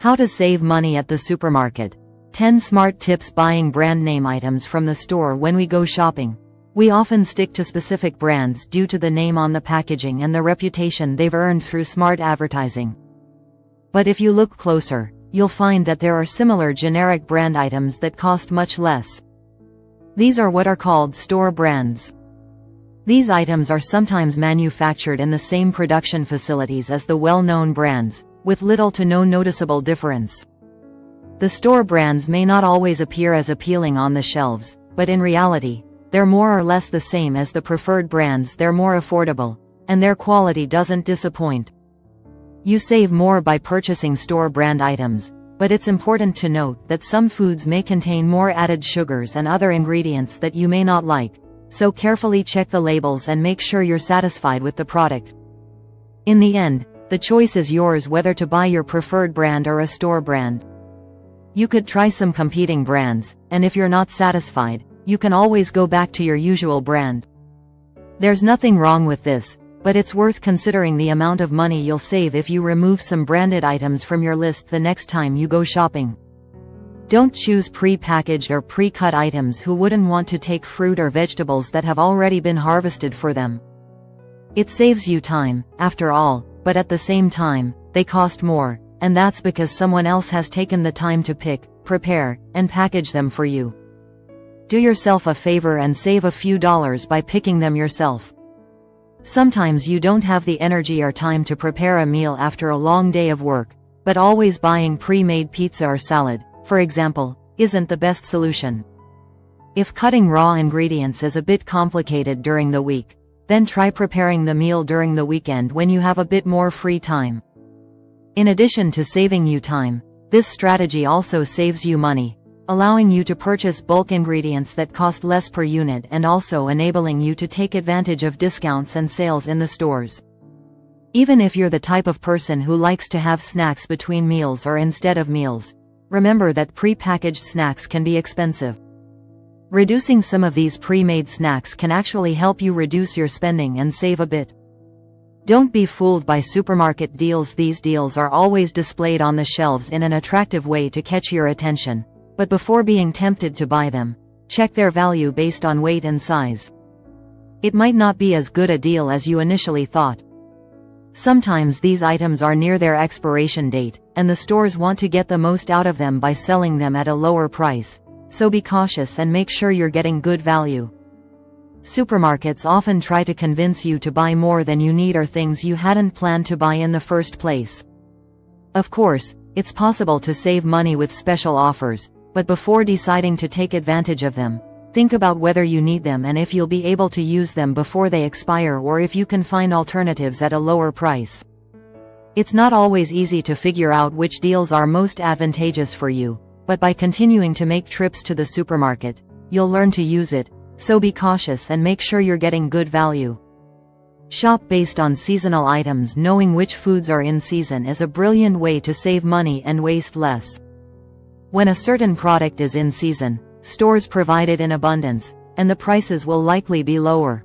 How to save money at the supermarket. 10 smart tips buying brand name items from the store when we go shopping. We often stick to specific brands due to the name on the packaging and the reputation they've earned through smart advertising. But if you look closer, you'll find that there are similar generic brand items that cost much less. These are what are called store brands. These items are sometimes manufactured in the same production facilities as the well-known brands, with little to no noticeable difference. The store brands may not always appear as appealing on the shelves, but in reality, they're more or less the same as the preferred brands. They're more affordable, and their quality doesn't disappoint. You save more by purchasing store brand items, but it's important to note that some foods may contain more added sugars and other ingredients that you may not like, so carefully check the labels and make sure you're satisfied with the product. In the end, the choice is yours whether to buy your preferred brand or a store brand. You could try some competing brands, and if you're not satisfied, you can always go back to your usual brand. There's nothing wrong with this, but it's worth considering the amount of money you'll save if you remove some branded items from your list the next time you go shopping. Don't choose pre-packaged or pre-cut items. Who wouldn't want to take fruit or vegetables that have already been harvested for them? It saves you time, after all, but at the same time, they cost more, and that's because someone else has taken the time to pick, prepare, and package them for you. Do yourself a favor and save a few dollars by picking them yourself. Sometimes you don't have the energy or time to prepare a meal after a long day of work, but always buying pre-made pizza or salad, for example, isn't the best solution. If cutting raw ingredients is a bit complicated during the week, then try preparing the meal during the weekend when you have a bit more free time. In addition to saving you time, this strategy also saves you money, allowing you to purchase bulk ingredients that cost less per unit and also enabling you to take advantage of discounts and sales in the stores. Even if you're the type of person who likes to have snacks between meals or instead of meals, remember that pre-packaged snacks can be expensive. Reducing some of these pre-made snacks can actually help you reduce your spending and save a bit. Don't be fooled by supermarket deals. These deals are always displayed on the shelves in an attractive way to catch your attention, but before being tempted to buy them, check their value based on weight and size. It might not be as good a deal as you initially thought. Sometimes these items are near their expiration date, and the stores want to get the most out of them by selling them at a lower price, so be cautious and make sure you're getting good value. Supermarkets often try to convince you to buy more than you need or things you hadn't planned to buy in the first place. Of course, it's possible to save money with special offers, but before deciding to take advantage of them, think about whether you need them and if you'll be able to use them before they expire or if you can find alternatives at a lower price. It's not always easy to figure out which deals are most advantageous for you, but by continuing to make trips to the supermarket, you'll learn to use it, so be cautious and make sure you're getting good value. Shop based on seasonal items. Knowing which foods are in season is a brilliant way to save money and waste less. When a certain product is in season, stores provide it in abundance, and the prices will likely be lower.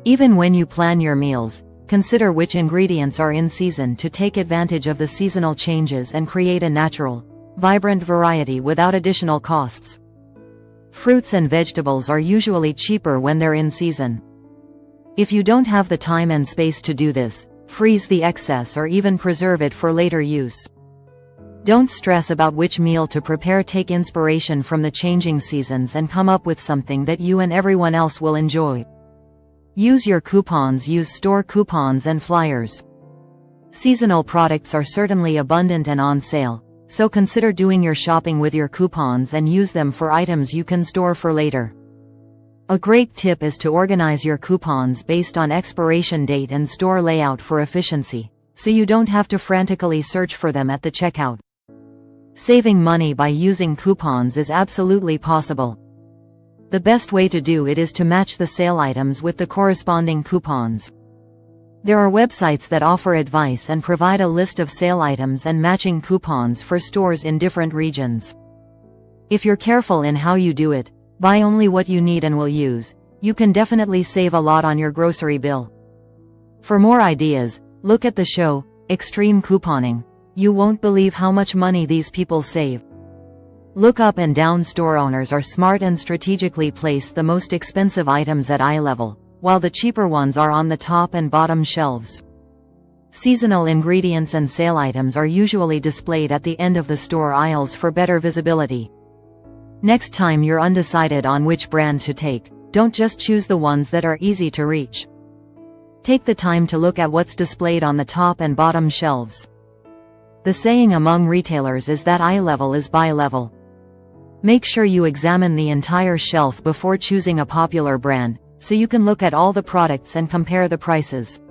Even when you plan your meals, consider which ingredients are in season to take advantage of the seasonal changes and create a natural, vibrant variety without additional costs. Fruits and vegetables are usually cheaper when they're in season. If you don't have the time and space to do this, freeze the excess or even preserve it for later use. Don't stress about which meal to prepare. Take inspiration from the changing seasons and come up with something that you and everyone else will enjoy. Use your coupons. Use store coupons and flyers. Seasonal products are certainly abundant and on sale, so consider doing your shopping with your coupons and use them for items you can store for later. A great tip is to organize your coupons based on expiration date and store layout for efficiency, so you don't have to frantically search for them at the checkout. Saving money by using coupons is absolutely possible. The best way to do it is to match the sale items with the corresponding coupons. There are websites that offer advice and provide a list of sale items and matching coupons for stores in different regions. If you're careful in how you do it, buy only what you need and will use, you can definitely save a lot on your grocery bill. For more ideas, look at the show, Extreme Couponing. You won't believe how much money these people save. Look up and down store owners are smart and strategically place the most expensive items at eye level, while the cheaper ones are on the top and bottom shelves. Seasonal ingredients and sale items are usually displayed at the end of the store aisles for better visibility. Next time you're undecided on which brand to take, don't just choose the ones that are easy to reach. Take the time to look at what's displayed on the top and bottom shelves. The saying among retailers is that eye level is buy level. Make sure you examine the entire shelf before choosing a popular brand, so you can look at all the products and compare the prices.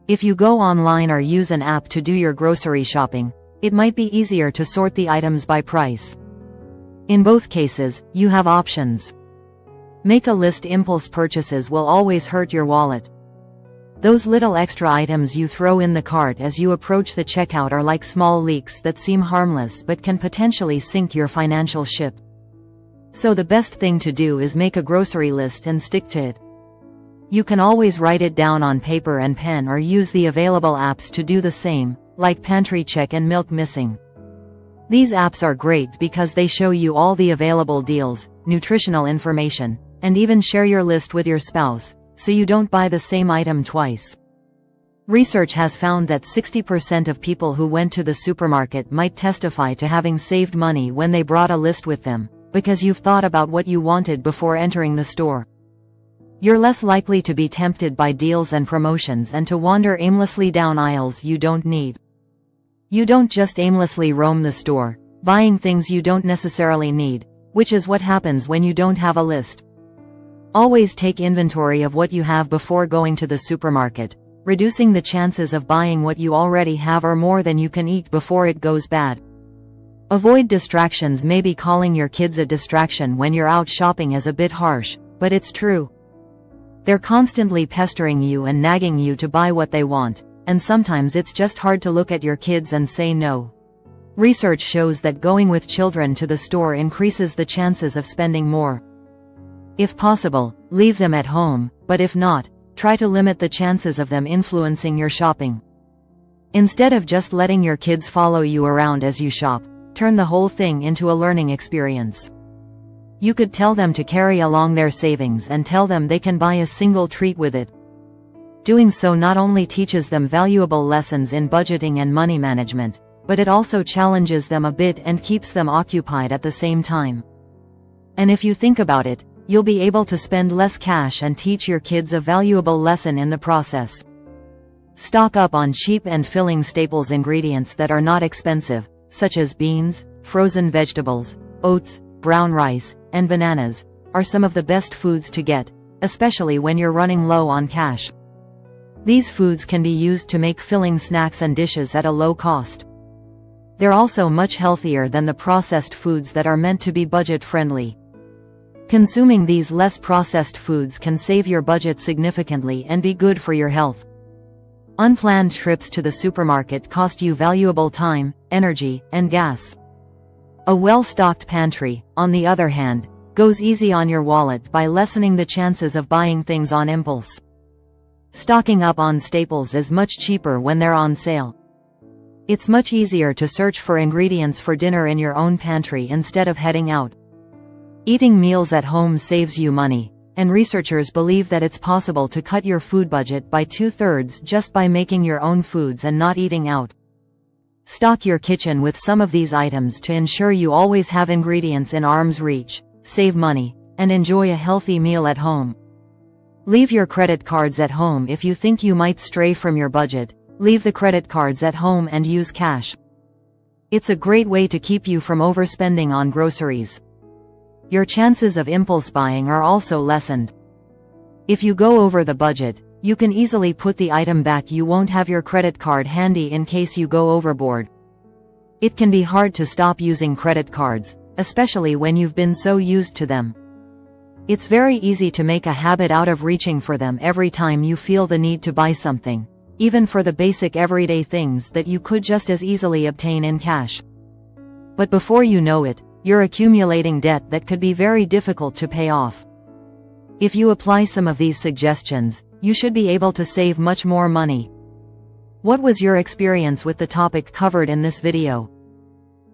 If you go online or use an app to do your grocery shopping, it might be easier to sort the items by price. In both cases, you have options. Make a list. Impulse purchases will always hurt your wallet. Those little extra items you throw in the cart as you approach the checkout are like small leaks that seem harmless but can potentially sink your financial ship. So the best thing to do is make a grocery list and stick to it. You can always write it down on paper and pen or use the available apps to do the same, like Pantry Check and Milk Missing. These apps are great because they show you all the available deals, nutritional information, and even share your list with your spouse, so you don't buy the same item twice. Research has found that 60% of people who went to the supermarket might testify to having saved money when they brought a list with them, because you've thought about what you wanted before entering the store. You're less likely to be tempted by deals and promotions and to wander aimlessly down aisles you don't need. You don't just aimlessly roam the store, buying things you don't necessarily need, which is what happens when you don't have a list. Always take inventory of what you have before going to the supermarket, reducing the chances of buying what you already have or more than you can eat before it goes bad. Avoid distractions. Maybe calling your kids a distraction when you're out shopping is a bit harsh, but it's true. They're constantly pestering you and nagging you to buy what they want, and sometimes it's just hard to look at your kids and say no. Research shows that going with children to the store increases the chances of spending more. If possible, leave them at home, but if not, try to limit the chances of them influencing your shopping. Instead of just letting your kids follow you around as you shop, turn the whole thing into a learning experience. You could tell them to carry along their savings and tell them they can buy a single treat with it. Doing so not only teaches them valuable lessons in budgeting and money management, but it also challenges them a bit and keeps them occupied at the same time. And if you think about it, you'll be able to spend less cash and teach your kids a valuable lesson in the process. Stock up on cheap and filling staples. Ingredients that are not expensive, such as beans, frozen vegetables, oats, brown rice, and bananas, are some of the best foods to get, especially when you're running low on cash. These foods can be used to make filling snacks and dishes at a low cost. They're also much healthier than the processed foods that are meant to be budget-friendly. Consuming these less processed foods can save your budget significantly and be good for your health. Unplanned trips to the supermarket cost you valuable time, energy, and gas. A well-stocked pantry, on the other hand, goes easy on your wallet by lessening the chances of buying things on impulse. Stocking up on staples is much cheaper when they're on sale. It's much easier to search for ingredients for dinner in your own pantry instead of heading out. Eating meals at home saves you money, and researchers believe that it's possible to cut your food budget by 2/3 just by making your own foods and not eating out. Stock your kitchen with some of these items to ensure you always have ingredients in arm's reach, save money, and enjoy a healthy meal at home. Leave your credit cards at home. If you think you might stray from your budget, leave the credit cards at home and use cash. It's a great way to keep you from overspending on groceries. Your chances of impulse buying are also lessened. If you go over the budget, you can easily put the item back. You won't have your credit card handy in case you go overboard. It can be hard to stop using credit cards, especially when you've been so used to them. It's very easy to make a habit out of reaching for them every time you feel the need to buy something, even for the basic everyday things that you could just as easily obtain in cash. But before you know it, you're accumulating debt that could be very difficult to pay off. If you apply some of these suggestions, you should be able to save much more money. What was your experience with the topic covered in this video?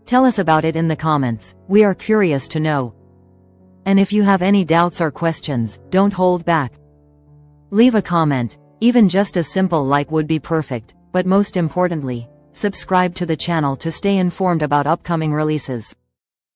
Tell us about it in the comments, we are curious to know. And if you have any doubts or questions, don't hold back. Leave a comment, even just a simple like would be perfect, but most importantly, subscribe to the channel to stay informed about upcoming releases.